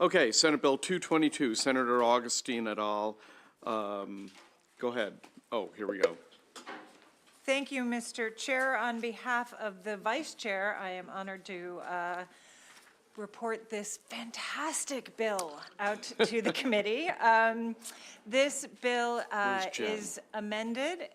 Okay, Senate Bill 222, Senator Augustine et al. Go ahead. Oh, here we go. Thank you, Mr. Chair. On behalf of the Vice Chair, I am honored to report this fantastic bill out to the committee. This bill is amended.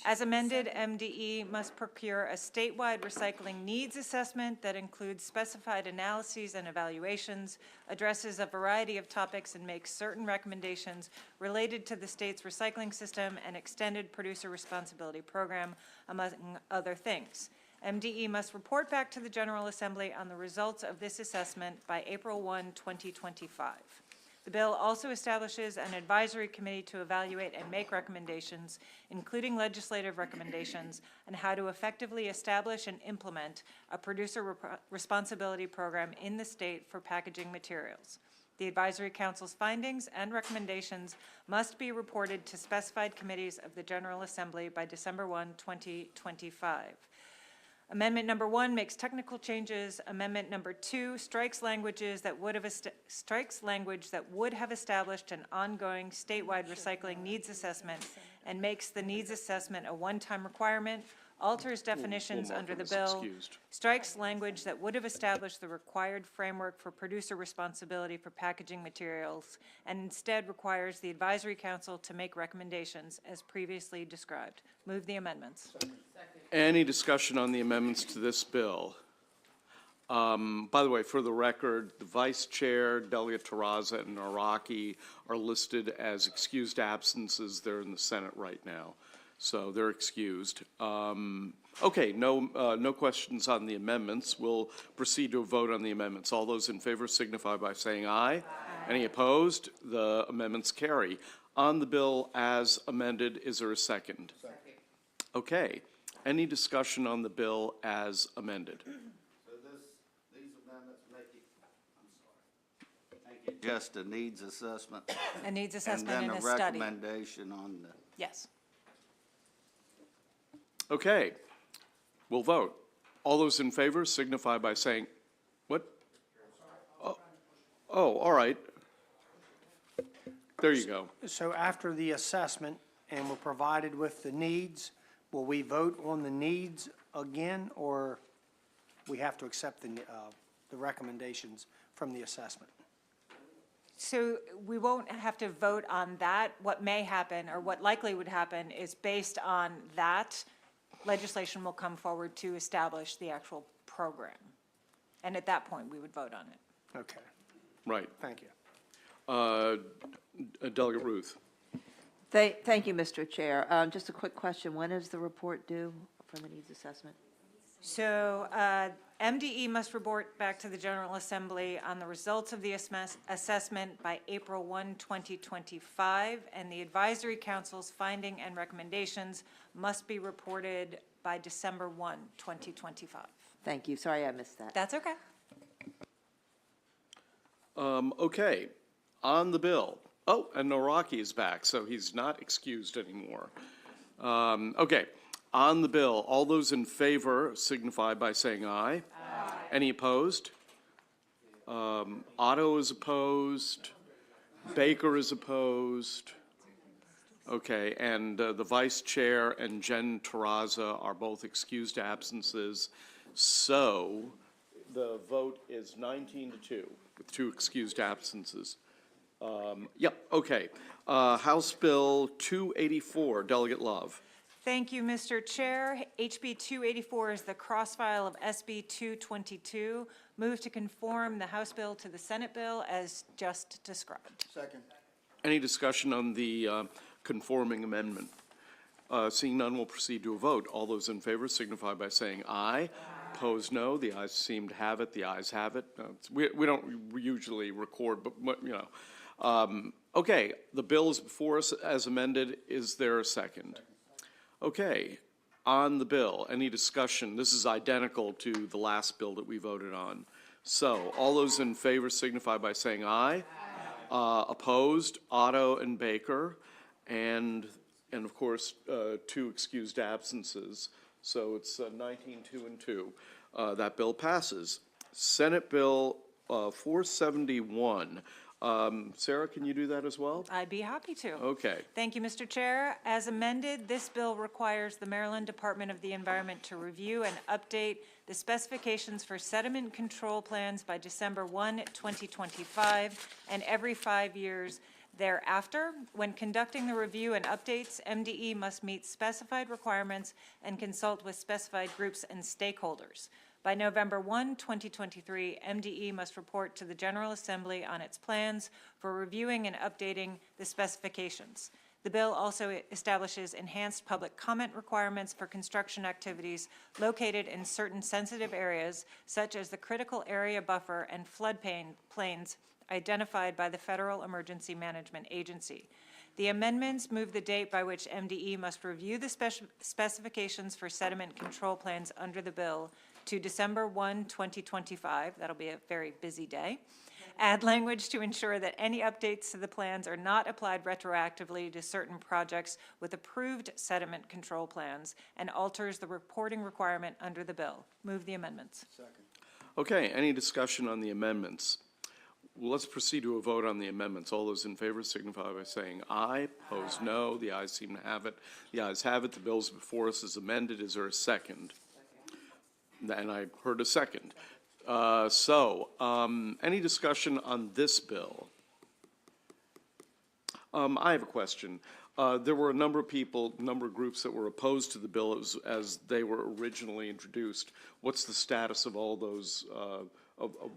As amended, MDE must procure a statewide recycling needs assessment that includes specified analyses and evaluations, addresses a variety of topics, and makes certain recommendations related to the state's recycling system and extended producer responsibility program, among other things. MDE must report back to the General Assembly on the results of this assessment by April 1, 2025. The bill also establishes an advisory committee to evaluate and make recommendations, including legislative recommendations, on how to effectively establish and implement a producer responsibility program in the state for packaging materials. The Advisory Council's findings and recommendations must be reported to specified committees of the General Assembly by December 1, 2025. Amendment number 1 makes technical changes. Amendment number 2 strikes language that would have established an ongoing statewide recycling needs assessment and makes the needs assessment a one-time requirement, alters definitions under the bill, strikes language that would have established the required framework for producer responsibility for packaging materials, and instead requires the Advisory Council to make recommendations as previously described. Move the amendments. Any discussion on the amendments to this bill? By the way, for the record, the Vice Chair, Delegate Terraza, and Araki are listed as excused absences. They're in the Senate right now, so they're excused. Okay, no questions on the amendments. We'll proceed to a vote on the amendments. All those in favor signify by saying aye. Aye. Any opposed? The amendments carry. On the bill as amended, is there a second? Second. Okay. Any discussion on the bill as amended? So these amendments make it just a needs assessment? A needs assessment and a study. And then a recommendation on the... Yes. Okay. We'll vote. All those in favor signify by saying, what? Oh, all right. There you go. So after the assessment and we're provided with the needs, will we vote on the needs again, or we have to accept the recommendations from the assessment? So we won't have to vote on that. What may happen, or what likely would happen, is based on that, legislation will come forward to establish the actual program. And at that point, we would vote on it. Okay. Right. Thank you. Delegate Ruth. Thank you, Mr. Chair. Just a quick question. When is the report due for the needs assessment? So MDE must report back to the General Assembly on the results of the assessment by April 1, 2025, and the Advisory Council's finding and recommendations must be reported by December 1, 2025. Thank you. Sorry I missed that. That's okay. Okay. On the bill. Oh, and Noraki is back, so he's not excused anymore. Okay. On the bill, all those in favor signify by saying aye. Aye. Any opposed? Otto is opposed. Baker is opposed. Okay, and the Vice Chair and Jen Terraza are both excused absences. So the vote is 19-2 with 2 excused absences. Yep, okay. House Bill 284, Delegate Love. Thank you, Mr. Chair. HB 284 is the cross-file of SB 222. Move to conform the House bill to the Senate bill as just described. Second. Any discussion on the conforming amendment? Seeing none, we'll proceed to a vote. All those in favor signify by saying aye. Aye. Opposed, no. The ayes seem to have it. The ayes have it. We don't usually record, but you know. Okay, the bill is before us as amended. Is there a second? Okay, on the bill, any discussion? This is identical to the last bill that we voted on. So, all those in favor signify by saying aye. Aye. Opposed, Otto and Baker, and of course, 2 excused absences. So it's 19-2 and 2. That bill passes. Senate Bill 471. Sarah, can you do that as well? I'd be happy to. Okay. Thank you, Mr. Chair. As amended, this bill requires the Maryland Department of the Environment to review and update the specifications for sediment control plans by December 1, 2025, and every 5 years thereafter. When conducting the review and updates, MDE must meet specified requirements and consult with specified groups and stakeholders. By November 1, 2023, MDE must report to the General Assembly on its plans for reviewing and updating the specifications. The bill also establishes enhanced public comment requirements for construction activities located in certain sensitive areas, such as the critical area buffer and floodplains identified by the Federal Emergency Management Agency. The amendments move the date by which MDE must review the specifications for sediment control plans under the bill to December 1, 2025. That'll be a very busy day. Add language to ensure that any updates to the plans are not applied retroactively to certain projects with approved sediment control plans, and alters the reporting requirement under the bill. Move the amendments. Okay, any discussion on the amendments? Well, let's proceed to a vote on the amendments. All those in favor signify by saying aye. Opposed, no. The ayes seem to have it. The ayes have it. The bill's before us is amended. Is there a second? And I heard a second. Any discussion on this bill? I have a question. There were a number of people, number of groups that were opposed to the bill as they were originally introduced. What's the status of all those, of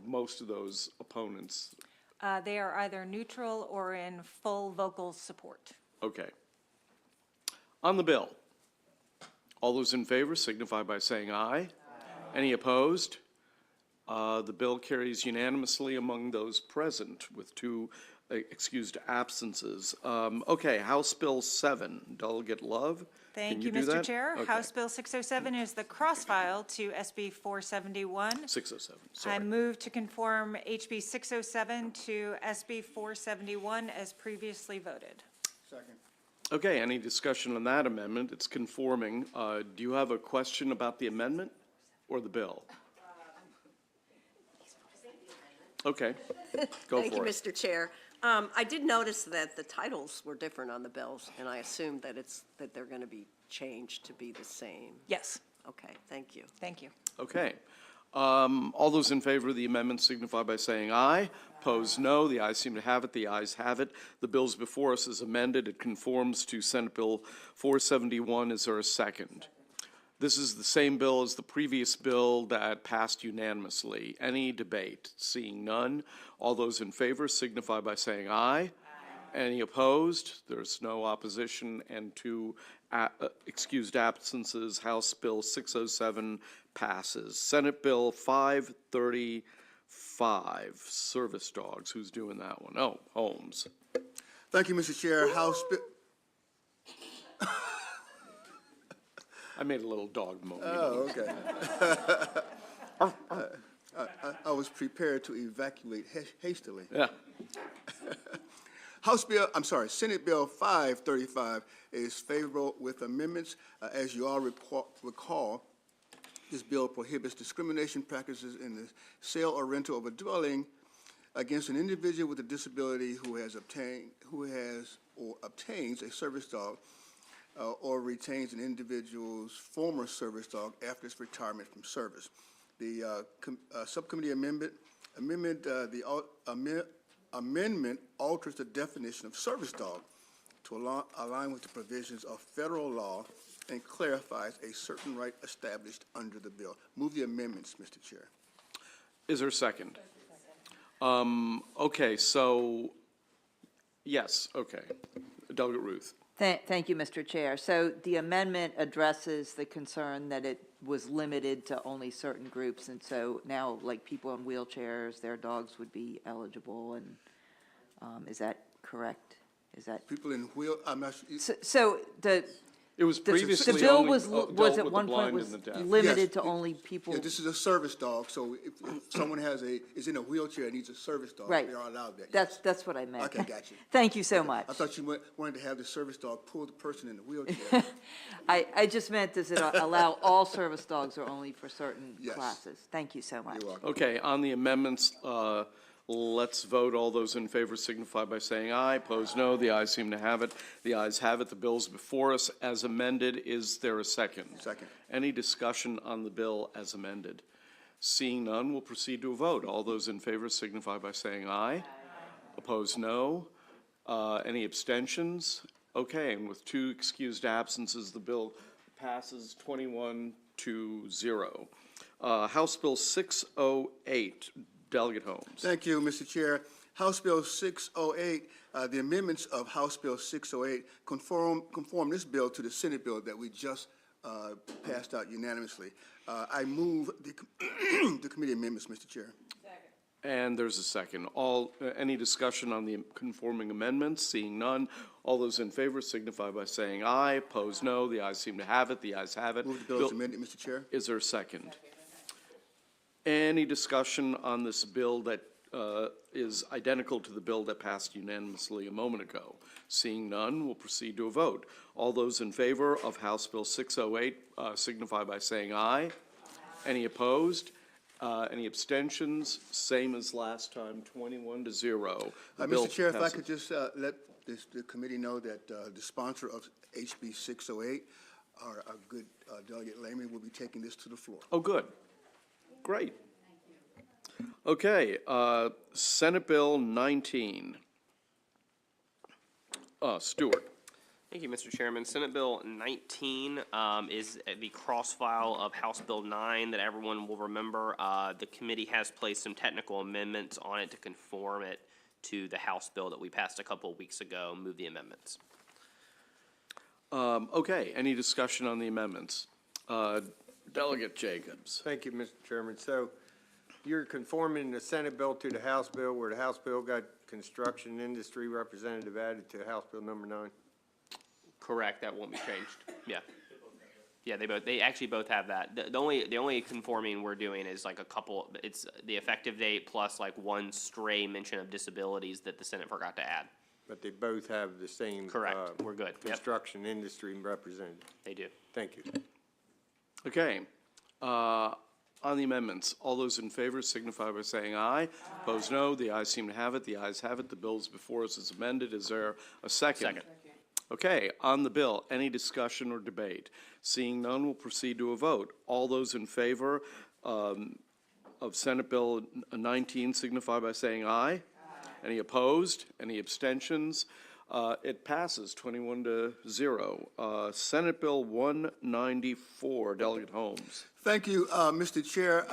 most of those opponents? They are either neutral or in full vocal support. Okay. On the bill, all those in favor signify by saying aye. Any opposed? The bill carries unanimously among those present with 2 excused absences. Okay, House Bill 7, Delegate Love. Thank Can you, do Mr. that? Chair. Okay. House Bill 607 is the cross-file to SB 471. 607, I sorry. move to conform HB 607 to SB 471 as previously voted. Okay, any discussion on that amendment? It's conforming. Do you have a question about the amendment or the bill? Okay, go Thank you, for it. Mr. Chair. I did notice that the titles were different on the bills, and I assumed that they're going to be changed to be the same. Yes, Okay, thank you. thank you. Okay. All those in favor of the amendment signify by saying aye. Opposed, no. The ayes seem to have it. The ayes have it. The bill's before us is amended. It conforms to Senate Bill 471. Is there a second? This is the same bill as the previous bill that passed unanimously. Any debate? Seeing none. All those in favor signify by saying aye. Any opposed? There's no opposition and 2 excused absences. House Bill 607 passes. Senate Bill 535, service dogs. Who's doing that one? Oh, Holmes. Thank you, Mr. Chair. House Bill. I made a little dog moan. Oh, okay. I was prepared to evacuate hastily. Yeah. Senate Bill 535 is favorable with amendments. As you all recall, this bill prohibits discrimination practices in the sale or rental of a dwelling against an individual with a disability who has or obtains a service dog or retains an individual's former service dog after its retirement from service. The subcommittee amendment alters the definition of service dog to align with the provisions of federal law and clarifies a certain right established under the bill. Move the amendments, Mr. Chair. Is there a second? Okay, so, yes, okay. Delegate Ruth. Thank you, Mr. Chair. So the amendment addresses the concern that it was limited to only certain groups, and so now, like, people in wheelchairs, their dogs would be eligible, and is that correct? Is that? People in I'm not sure. So the, It was The previously bill only was dealt at with the one point blind was and the deaf. limited to Yes. only people, Yeah, this is a service dog, so if someone is in a wheelchair and needs a service dog, right. they are allowed that, yes. That's what I meant. Okay, got you. Thank you so much. I thought you wanted to have the service dog pull the person in the wheelchair. I just meant, does it allow all service dogs or only for certain Yes. classes? Thank you so much. You're welcome. Okay, on the amendments, let's vote. All those in favor signify by saying aye. Opposed, no. The ayes seem to have it. The ayes have it. The bill's before us as amended. Is there a second? Second. Any discussion on the bill as amended? Seeing none, we'll proceed to a vote. All those in favor signify by saying aye. Opposed, no. Any abstentions? Okay, and with 2 excused absences, the bill passes 21-0. House Bill 608, Delegate Holmes. Thank you, Mr. Chair. House Bill 608, the amendments of House Bill 608 conform this bill to the Senate bill that we just passed out unanimously. I move the committee amendments, Mr. Chair. And there's a second. Any discussion on the conforming amendments? Seeing none, all those in favor signify by saying aye. Opposed, no. The ayes seem to have it. The ayes have it. Move the bill as amended, Mr. Chair. Is there a second? Any discussion on this bill that is identical to the bill that passed unanimously a moment ago? Seeing none, we'll proceed to a vote. All those in favor of House Bill 608 signify by saying aye. Any opposed? Any abstentions? Same as last time, 21-0. The bill Mr. Chair, if I passes. could just let the committee know that the sponsor of HB 608, our good Delegate Lehman, will be taking this to the floor. Oh, good. Great. Okay, Senate Bill 19. Stewart. Thank you, Mr. Chairman. Senate Bill 19 is the cross-file of House Bill 9 that everyone will remember. The committee has placed some technical amendments on it to conform it to the House bill that we passed a couple of weeks ago. Move the amendments. Okay, any discussion on the amendments? Delegate Jacobs. Thank you, Mr. Chairman. So you're conforming the Senate bill to the House bill, where the House bill got construction industry representative added to House Bill number 9? Correct, that won't be changed. Yeah. Yeah, they actually both have that. The only conforming we're doing is like a couple, it's the effective date plus like one stray mention of disabilities that the Senate forgot to add. But they both have the same. Correct, we're good. Yep, Construction industry representative. they do. Thank you. Okay, on the amendments, all those in favor signify by saying aye. Opposed, no. The ayes seem to have it. The ayes have it. The bill is before us as amended. Is there a second? Second. Okay, on the bill, any discussion or debate? Seeing none, we'll proceed to a vote. All those in favor of Senate Bill 19 signify by saying aye. Any opposed? Any abstentions? It passes 21-0. Senate Bill 194, Delegate Holmes. Thank you, Mr. Chair.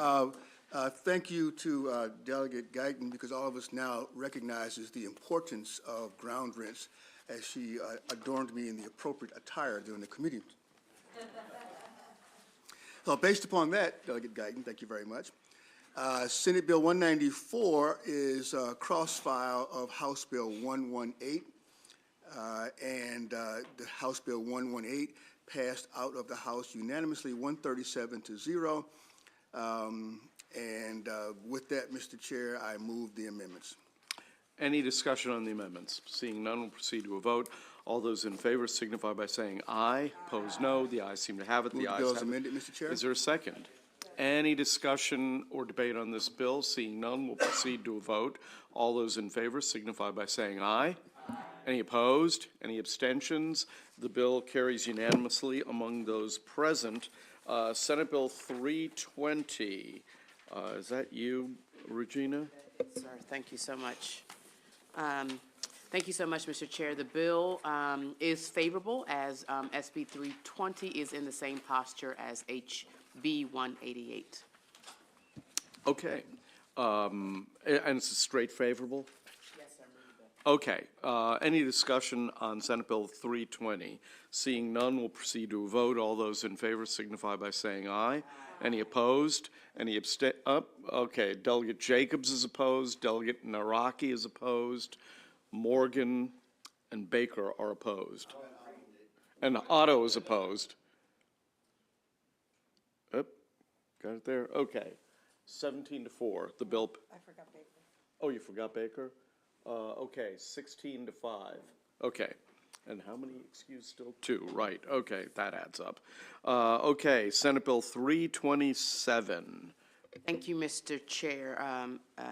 Thank you to Delegate Guyton, because all of us now recognizes the importance of ground rents, as she adorned me in the appropriate attire during the committee. So based upon that, Delegate Guyton, thank you very much. Senate Bill 194 is a cross-file of House Bill 118, and the House Bill 118 passed out of the House unanimously, 137-0. And with that, Mr. Chair, I move the amendments. Any discussion on the amendments? Seeing none, we'll proceed to a vote. All those in favor signify by saying aye. Opposed, no. The ayes seem to have it. Move The the ayes bill have as it. amended, Mr. Chair. Is there a second? Any discussion or debate on this bill? Seeing none, we'll proceed to a vote. All those in favor signify by saying aye. Any opposed? Any abstentions? The bill carries unanimously among those present. Senate Bill 320. Is that you, Regina? Sir, thank you so much. Thank you so much, Mr. Chair. The bill is favorable, as SB 320 is in the same posture as HB 188. Okay. And it's a straight favorable? Yes, sir. Okay. Any discussion on Senate Bill 320? Seeing none, we'll proceed to a vote. All those in favor signify by saying aye. Any opposed? Any okay. Delegate Jacobs is opposed. Delegate Naraki is opposed. Morgan and Baker are opposed. And Otto is opposed. Got it there? Okay. 17-4, the bill. I forgot Baker. Oh, you forgot Baker? Okay, 16-5. Okay. And how many excused still? 2, right. Okay, that adds up. Okay, Senate Bill 327. Thank you, Mr. Chair.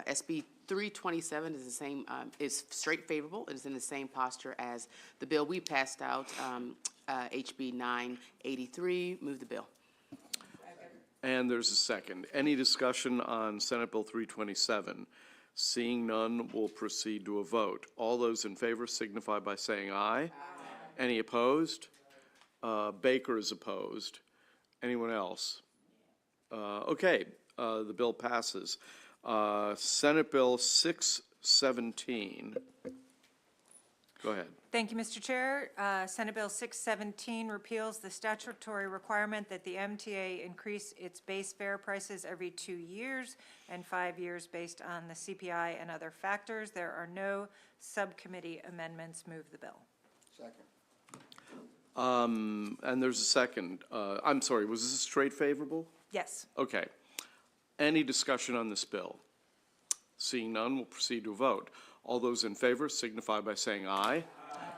SB 327 is the same, is straight favorable. It is in the same posture as the bill we passed out, HB 983. Move the bill. And there's a second. Any discussion on Senate Bill 327? Seeing none, we'll proceed to a vote. All those in favor signify by saying aye. Any opposed? Baker is opposed. Anyone else? Okay, the bill passes. Senate Bill 617. Go ahead. Thank you, Mr. Chair. Senate Bill 617 repeals the statutory requirement that the MTA increase its base fare prices every 2 years and 5 years based on the CPI and other factors. There are no subcommittee amendments. Move the bill. Second. And there's a second. I'm sorry, was this straight favorable? Yes. Okay. Any discussion on this bill? Seeing none, we'll proceed to a vote. All those in favor signify by saying aye.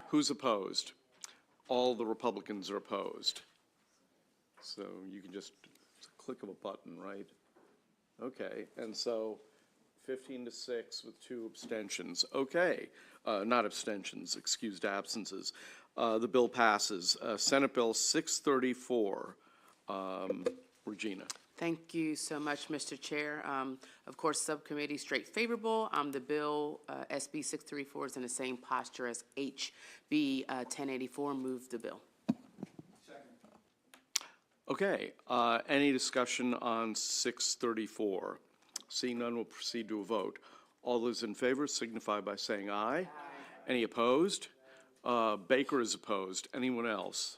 Who's opposed? All the Republicans are opposed. So you can just, it's a click of a button, right? Okay, and so 15-6 with 2 abstentions. Okay, not abstentions, excused absences. The bill passes. Senate Bill 634. Regina. Thank you so much, Mr. Chair. Of course, subcommittee straight favorable. The bill, SB 634, is in the same posture as HB 1084. Move the bill. Okay, any discussion on 634? Seeing none, we'll proceed to a vote. All those in favor signify by saying aye. Any opposed? Baker is opposed. Anyone else?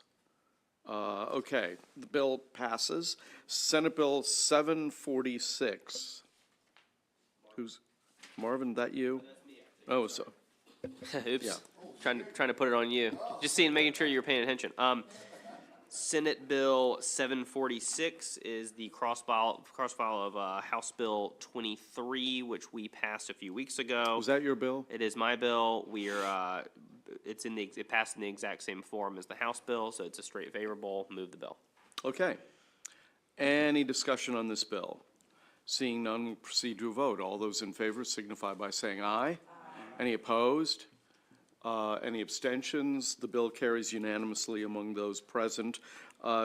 Okay, the bill passes. Senate Bill 746. Who's, Marvin, that you? Oh, so, Oops. Yeah. Trying to put it on you. Just making sure you're paying attention. Senate Bill 746 is the cross-file of House Bill 23, which we passed a few weeks ago. was that your bill? It is my bill. It passed in the exact same form as the House bill, so it's a straight favorable. Move the bill. Okay. Any discussion on this bill? Seeing none, we'll proceed to a vote. All those in favor signify by saying aye. Any opposed? Any abstentions? The bill carries unanimously among those present.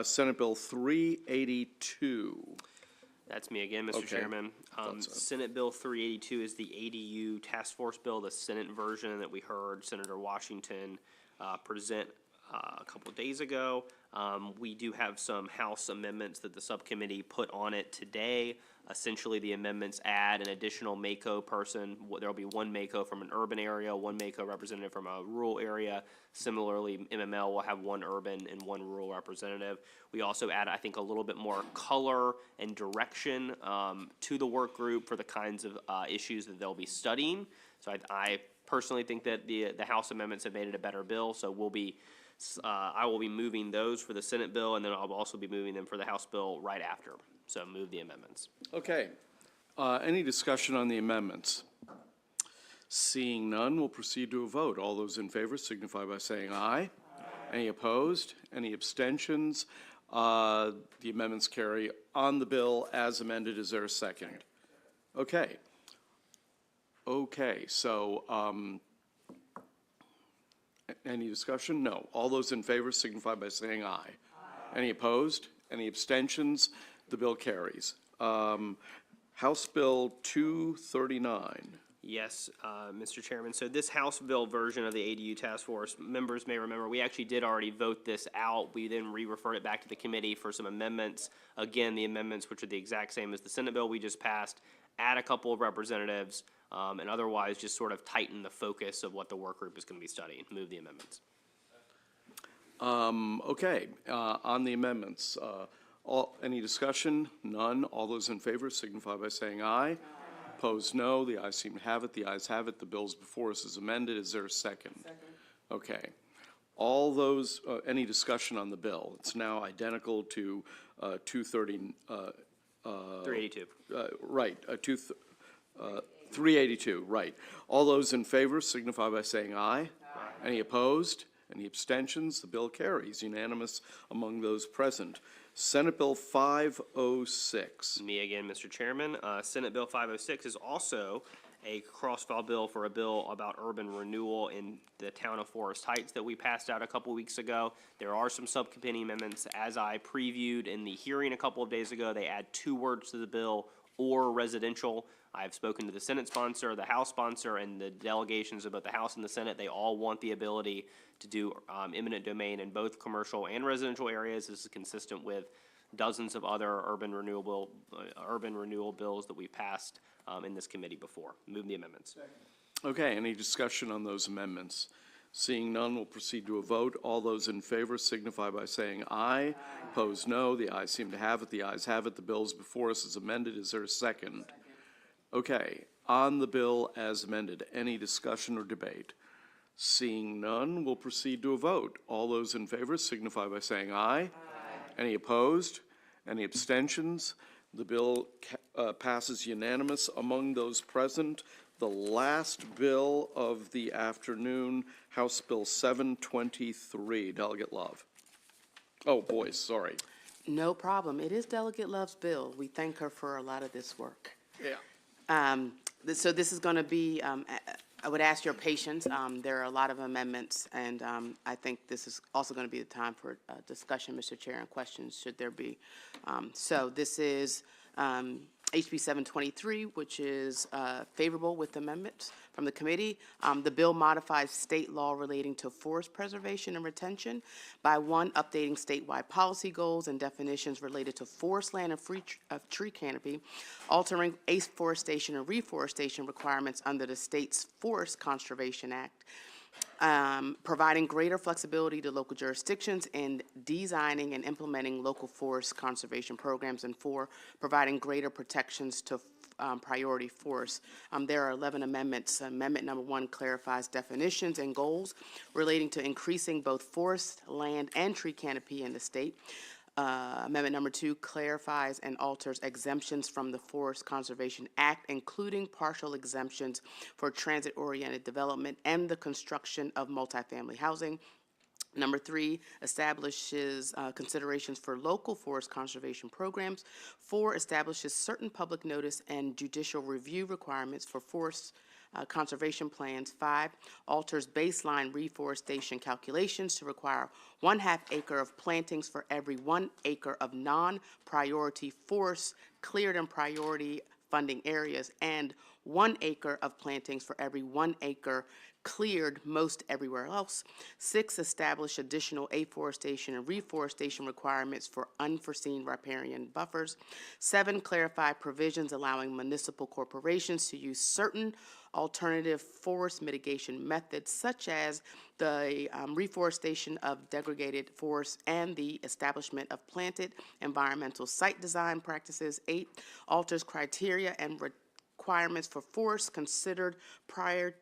Senate Bill 382. That's me again, Mr. Okay. Chairman. Thought so. Senate Bill 382 is the ADU task force bill, the Senate version that we heard Senator Washington present a couple of days ago. We do have some House amendments that the subcommittee put on it today. Essentially, the amendments add an additional MACO person. There'll be one MACO from an urban area, one MACO representative from a rural area. Similarly, MML will have one urban and one rural representative. We also add, I think, a little bit more color and direction to the work group for the kinds of issues that they'll be studying. So I personally think that the House amendments have made it a better bill. So I will be moving those for the Senate bill, and then I'll also be moving them for the House bill right after. So move the amendments. Okay. Any discussion on the amendments? Seeing none, we'll proceed to a vote. All those in favor signify by saying aye. Any opposed? Any abstentions? The amendments carry on the bill as amended. Is there a second? Okay. Okay, so any discussion? No. All those in favor signify by saying aye. Any opposed? Any abstentions? The bill carries. House Bill 239. Yes, Mr. Chairman. So this House bill version of the ADU task force, members may remember, we actually did already vote this out. We then re-referred it back to the committee for some amendments. Again, the amendments, which are the exact same as the Senate bill we just passed, add a couple of representatives, and otherwise just sort of tighten the focus of what the work group is going to be studying. Move the amendments. Okay, on the amendments, any discussion? None. All those in favor signify by saying aye. Opposed, no. The ayes seem to have it. The ayes have it. The bill's before us is amended. Is there a second? Second. Okay. All those, any discussion on the bill? It's now identical to 230, 382. right, 382, right. All those in favor signify by saying aye. Any opposed? Any abstentions? The bill carries, unanimous among those present. Senate Bill 506. Me again, Mr. Chairman. Senate Bill 506 is also a cross-file bill for a bill about urban renewal in the town of Forest Heights that we passed out a couple weeks ago. There are some subcommittee amendments. As I previewed in the hearing a couple of days ago, they add 2 words to the bill, or residential. I've spoken to the Senate sponsor, the House sponsor, and the delegations of both the House and the Senate. They all want the ability to do eminent domain in both commercial and residential areas. This is consistent with dozens of other urban renewal bills that we've passed in this committee before. Move the amendments. Okay, any discussion on those amendments? Seeing none, we'll proceed to a vote. All those in favor signify by saying aye. Opposed, no. The ayes seem to have it. The ayes have it. The bill is before us as amended. Is there a second? Okay, on the bill as amended, any discussion or debate? Seeing none, we'll proceed to a vote. All those in favor signify by saying aye. Any opposed? Any abstentions? The bill passes unanimous among those present. The last bill of the afternoon, House Bill 723. Delegate Love. Oh, boy, sorry. No problem. It is Delegate Love's bill. We thank her for a lot of this work. Yeah. So this is going to be, I would ask your patience. There are a lot of amendments, and I think this is also going to be the time for discussion, Mr. Chair, and questions, should there be. So this is HB 723, which is favorable with amendments from the committee. The bill modifies state law relating to forest preservation and retention by, 1, updating statewide policy goals and definitions related to forest land and tree canopy, altering afforestation and reforestation requirements under the state's Forest Conservation Act, providing greater flexibility to local jurisdictions in designing and implementing local forest conservation programs, and 4, providing greater protections to priority forests. There are 11 amendments. Amendment number 1 clarifies definitions and goals relating to increasing both forest, land, and tree canopy in the state. Amendment number 2 clarifies and alters exemptions from the Forest Conservation Act, including partial exemptions for transit-oriented development and the construction of multifamily housing. Number 3 establishes considerations for local forest conservation programs. 4 establishes certain public notice and judicial review requirements for forest conservation plans. 5 alters baseline reforestation calculations to require 1/2 acre of plantings for every 1 acre of non-priority forests cleared in priority funding areas, and 1 acre of plantings for every 1 acre cleared most everywhere else. 6 establish additional afforestation and reforestation requirements for unforeseen riparian buffers. 7 clarify provisions allowing municipal corporations to use certain alternative forest mitigation methods, such as the reforestation of degraded forests and the establishment of planted environmental site design practices. 8 alters criteria and requirements for forests considered prior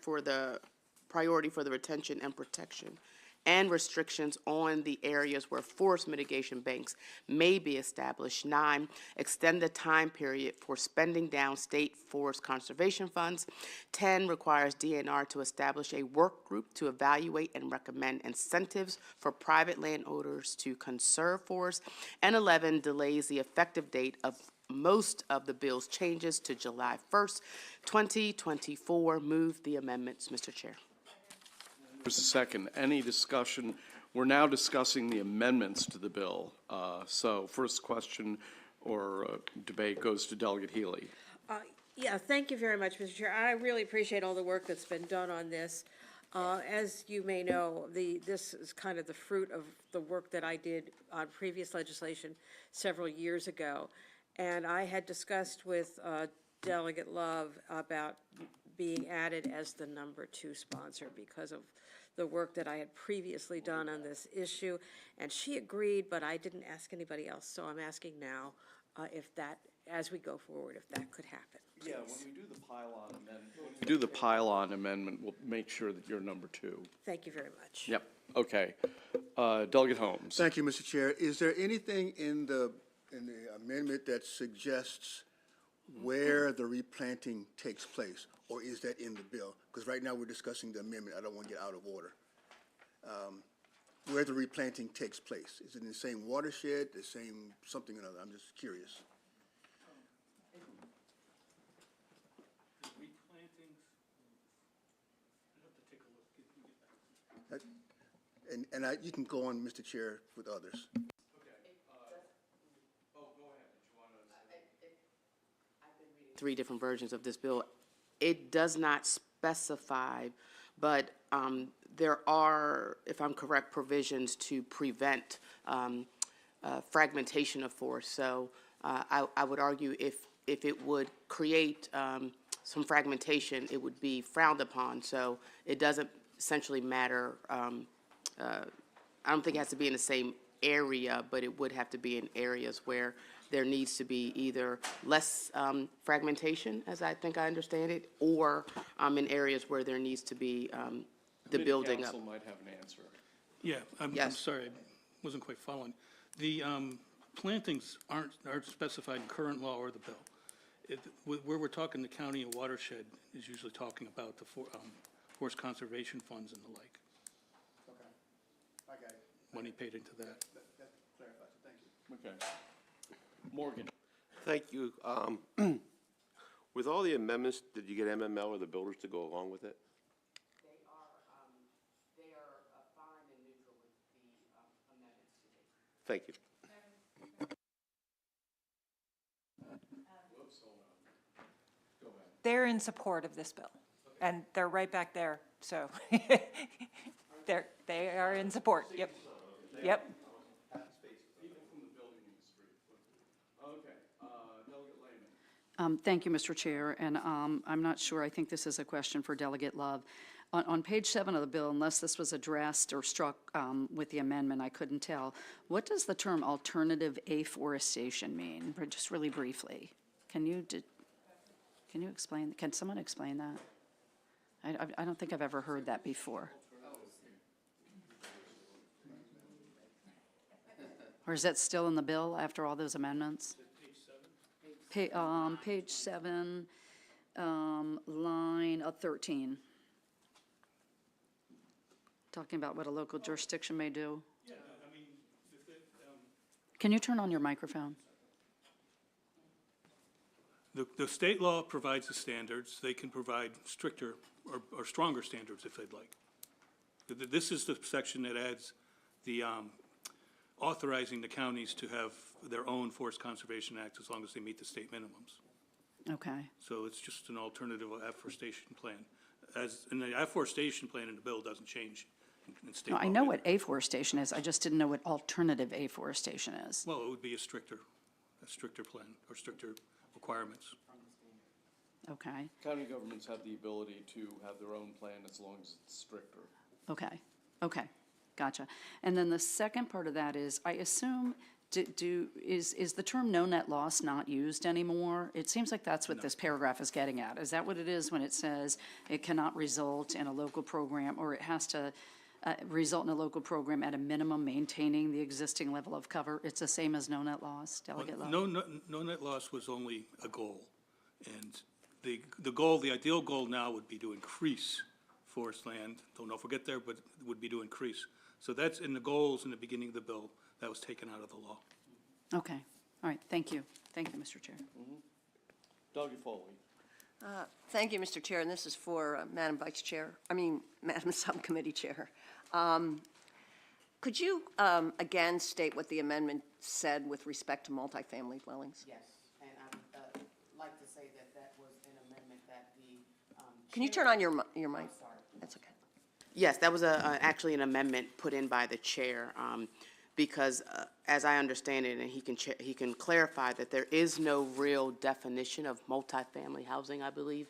for the priority for the retention and protection, and restrictions on the areas where forest mitigation banks may be established. 9, extend the time period for spending down state forest conservation funds. 10, requires DNR to establish a work group to evaluate and recommend incentives for private landowners to conserve forests. And 11, delays the effective date of most of the bill's changes to July 1st, 2024. Move the amendments, Mr. Chair. There's a second. Any discussion? We're now discussing the amendments to the bill. So first question or debate goes to Delegate Healy. Yeah, thank you very much, Mr. Chair. I really appreciate all the work that's been done on this. As you may know, this is kind of the fruit of the work that I did on previous legislation several years ago. And I had discussed with Delegate Love about being added as the number 2 sponsor because of the work that I had previously done on this issue. And she agreed, but I didn't ask anybody else, so I'm asking now if that as we go forward, if that could happen. Yeah, when we do the pile-on amendment, we'll make sure that you're number 2. Thank you very much. Yep, okay. Delegate Holmes. Thank you, Mr. Chair. Is there anything in the amendment that suggests where the replanting takes place, or is that in the bill? Because right now we're discussing the amendment. I don't want to get out of order. Where the replanting takes place. Is it in the same watershed, the same something or another? I'm just curious. You can go on, Mr. Chair, with others. Three different versions of this bill. It does not specify, but there are, if I'm correct, provisions to prevent fragmentation of force. So I would argue if it would create some fragmentation, it would be frowned upon. So it doesn't essentially matter. I don't think it has to be in the same area, but it would have to be in areas where there needs to be either less fragmentation, as I think I understand it, or in areas where there needs to be the building up. Council might have an answer. Yeah, I'm Yes. sorry, I wasn't quite following. The plantings aren't specified in current law or the bill. Where we're talking the county and watershed is usually talking about the forest conservation funds and the like. Okay, I got it. Money paid into that. That clarifies it, thank you. Okay. Morgan. Thank you. With all the amendments, did you get MML or the builders to go along with it? They are fine and neutral with the amendments today. Thank you. They're in support of this bill, and they're right back there, so they are in support, yep, yep. Thank you, Mr. Chair, and I'm not sure, I think this is a question for Delegate Love. On page 7 of the bill, unless this was addressed or struck with the amendment, I couldn't tell. What does the term alternative afforestation mean, just really briefly? Can you explain, can someone explain that? I don't think I've ever heard that before. Or is that still in the bill after all those amendments? Page 7, line 13. Talking about what a local jurisdiction may do. Yeah, I mean, Can you turn on your microphone? the state law provides the standards. They can provide stricter or stronger standards if they'd like. This is the section that adds the authorizing the counties to have their own Forest Conservation Act as long as they meet the state minimums. Okay, So it's just an alternative afforestation plan. And the afforestation plan in the bill doesn't change in state no, law. I know what afforestation is, I just didn't know what alternative afforestation is. Well, it would be a stricter plan or stricter requirements. Okay, County governments have the ability to have their own plan as long as it's stricter. okay, gotcha. And then the second part of that is, I assume, is the term no net loss not used anymore? It seems like that's what this paragraph is getting at. Is that what it is when it says it cannot result in a local program, or it has to result in a local program at a minimum maintaining the existing level of cover? It's the same as no net loss, Delegate Love? No net loss was only a goal. And the goal, the ideal goal now would be to increase forest land. Don't know if we'll get there, but it would be to increase. So that's in the goals in the beginning of the bill. That was taken out of the law. Okay, all right, thank you. Thank you, Mr. Chair. Delegate Foley. Thank you, Mr. Chair, and this is for Madam Subcommittee Chair. Could you again state what the amendment said with respect to multifamily dwellings? Yes, and I would like to say that was an amendment that the. Can you turn on your mic? Sorry. That's okay. Yes, that was actually an amendment put in by the chair, because as I understand it, and he can clarify that there is no real definition of multifamily housing, I believe,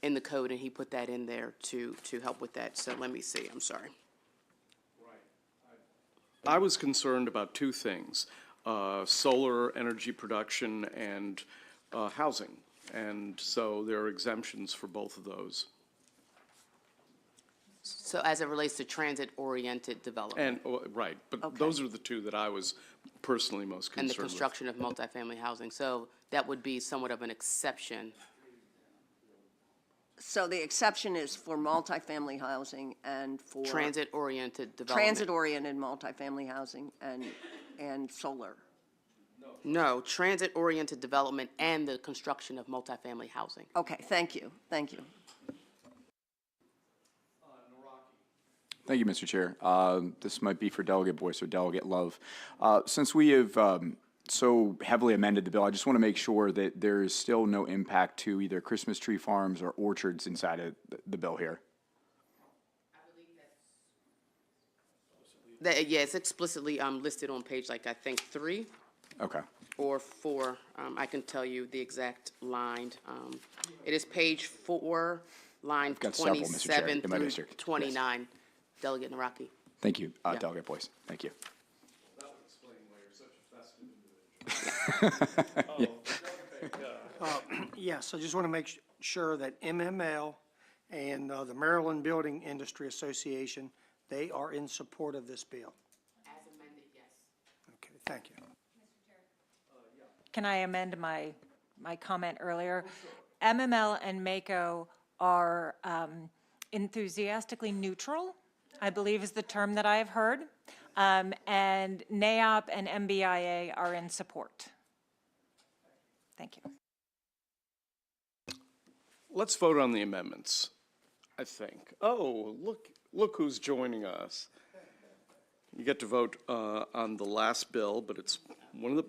in the code, and he put that in there to help with that. So let me see, I'm sorry. I was concerned about two things. solar energy production and housing. And so there are exemptions for both of those. So as it relates to transit-oriented development And, right, but Okay. those are the two that I was personally most and the concerned with. construction of multifamily housing, so that would be somewhat of an exception. So the exception is for multifamily housing and for. Transit-oriented development. Transit-oriented multifamily housing and solar. No, transit-oriented development and the construction of multifamily housing. Okay, thank you, thank you. Thank you, Mr. Chair. This might be for Delegate Boyce or Delegate Love. Since we have so heavily amended the bill, I just want to make sure that there is still no impact to either Christmas tree farms or orchards inside of the bill here. That, yeah, it's explicitly listed on page, like, I think, 3 Okay. or 4. I can tell you the exact line. It is page 4, line got several, Mr. Chair, 27 in my through district. Yes. 29. Delegate Naraki. Thank you, Yeah. Delegate Boyce. Thank you. That would explain why you're such a festive individual. Yes, I just want to make sure that MML and the Maryland Building Industry Association, they are in support of this bill. As amended, yes. Okay, thank you. Can I amend my comment earlier? MML and MACO are enthusiastically neutral, I believe is the term that I have heard. And NAOP and MBIA are in support. Thank you. Let's vote on the amendments, I think. Oh, look who's joining us. You get to vote on the last bill, but it's one of the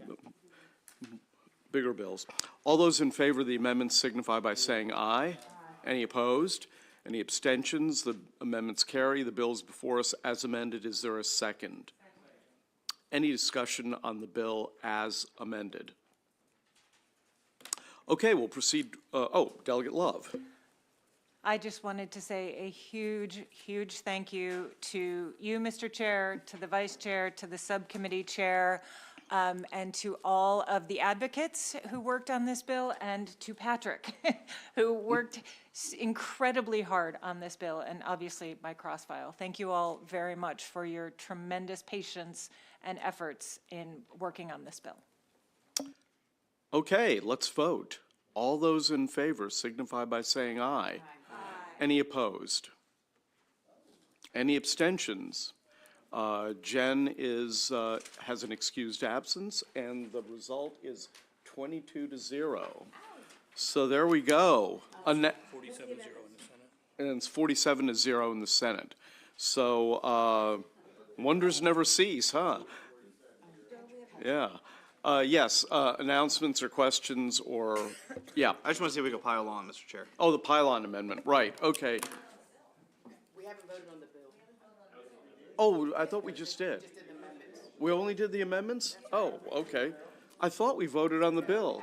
bigger bills. All those in favor of the amendments signify by saying aye. Any opposed? Any abstentions? The amendments carry. The bill is before us as amended. Is there a second? Any discussion on the bill as amended? Okay, we'll proceed. Delegate Love. I just wanted to say a huge, huge thank you to you, Mr. Chair, to the Vice Chair, to the Subcommittee Chair, and to all of the advocates who worked on this bill, and to Patrick, who worked incredibly hard on this bill, and obviously my cross-file. Thank you all very much for your tremendous patience and efforts in working on this bill. Okay, let's vote. All those in favor signify by saying aye. Any opposed? Any abstentions? Jen has an excused absence, and the result is 22-0. So there we go. 47-0 in the Senate. And it's 47-0 in the Senate. So wonders never cease, huh? Yeah. Yes, announcements or questions or, yeah. I just want to see if we can pile on, Mr. Chair. Oh, the pylon amendment, right, okay. We haven't voted on the bill. Oh, I thought we just did. We only did the amendments? Oh, okay. I thought we voted on the bill.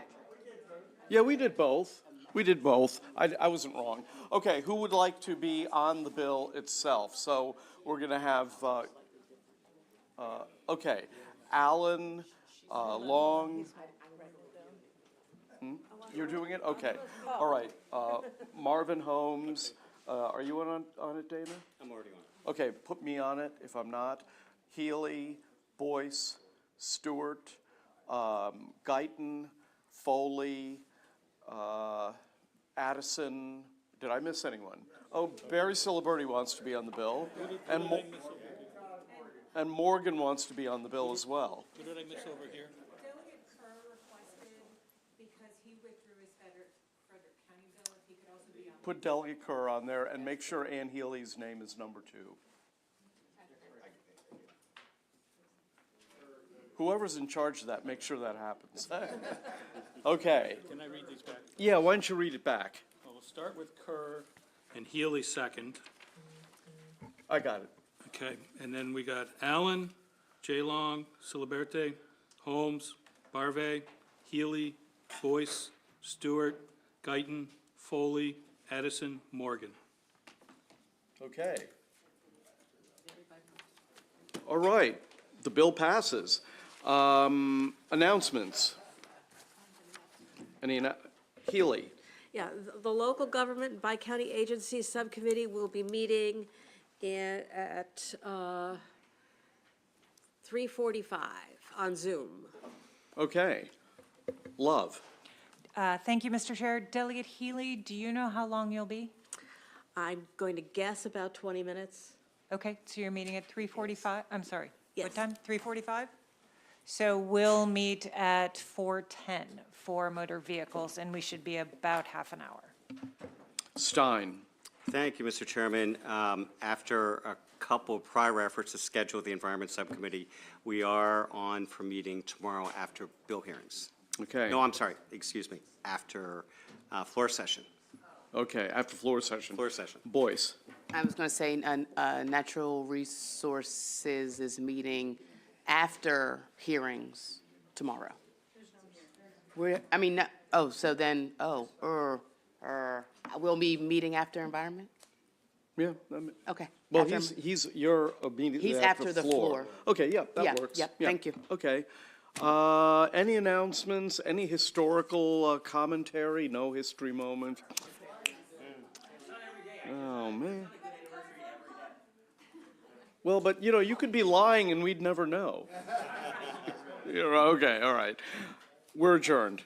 Yeah, we did both. We did both. I wasn't wrong. Okay, who would like to be on the bill itself? So we're going to have, okay, Alan, Long. You're doing it? Okay. All right. Marvin Holmes. Are you on it, Dana? I'm already on. Okay, put me on it if I'm not. Healy, Boyce, Stewart, Guyton, Foley, Addison. Did I miss anyone? Oh, Barry Ciliberti wants to be on the bill. And Morgan wants to be on the bill as well. What did I miss over here? Delegate Kerr requested, because he withdrew his Frederick County bill, if he could also be on. Put Delegate Kerr on there and make sure Ann Healy's name is number 2. Whoever's in charge of that, make sure that happens. Okay. Can I read these back? Yeah, why don't you read it back? Well, we'll start with Kerr and Healy second. I got it. Okay, and then we got Allen, J. Long, Ciliberti, Holmes, Barve, Healy, Boyce, Stewart, Guyton, Foley, Addison, Morgan. Okay. All right, the bill passes. Announcements. Healy. Yeah, the local government and bi-county agencies subcommittee will be meeting at 3:45 on Zoom. Okay. Love. Thank you, Mr. Chair. Delegate Healy, do you know how long you'll be? I'm going to guess about 20 minutes. Okay, so you're meeting at 3:45? I'm sorry. Yes. What time? 3:45? So we'll meet at 4:10 for motor vehicles, and we should be about half an hour. Stein. Thank you, Mr. Chairman. After a couple of prior efforts to schedule the Environment Subcommittee, we are on for meeting tomorrow after bill hearings. Okay. No, I'm sorry, excuse me, after floor session. Okay, after floor session. Floor session. Boyce. I was going to say, Natural Resources is meeting after hearings tomorrow. I mean, so then, we'll be meeting after environment? Yeah. Okay. Well, After- you're immediately He's after after the floor. floor. Okay, yeah, Yeah, that works. yep, Yeah. thank you. Okay. Any announcements, any historical commentary? No history moment? Oh, man. Well, but, you could be lying and we'd never know. Okay, all right. We're adjourned.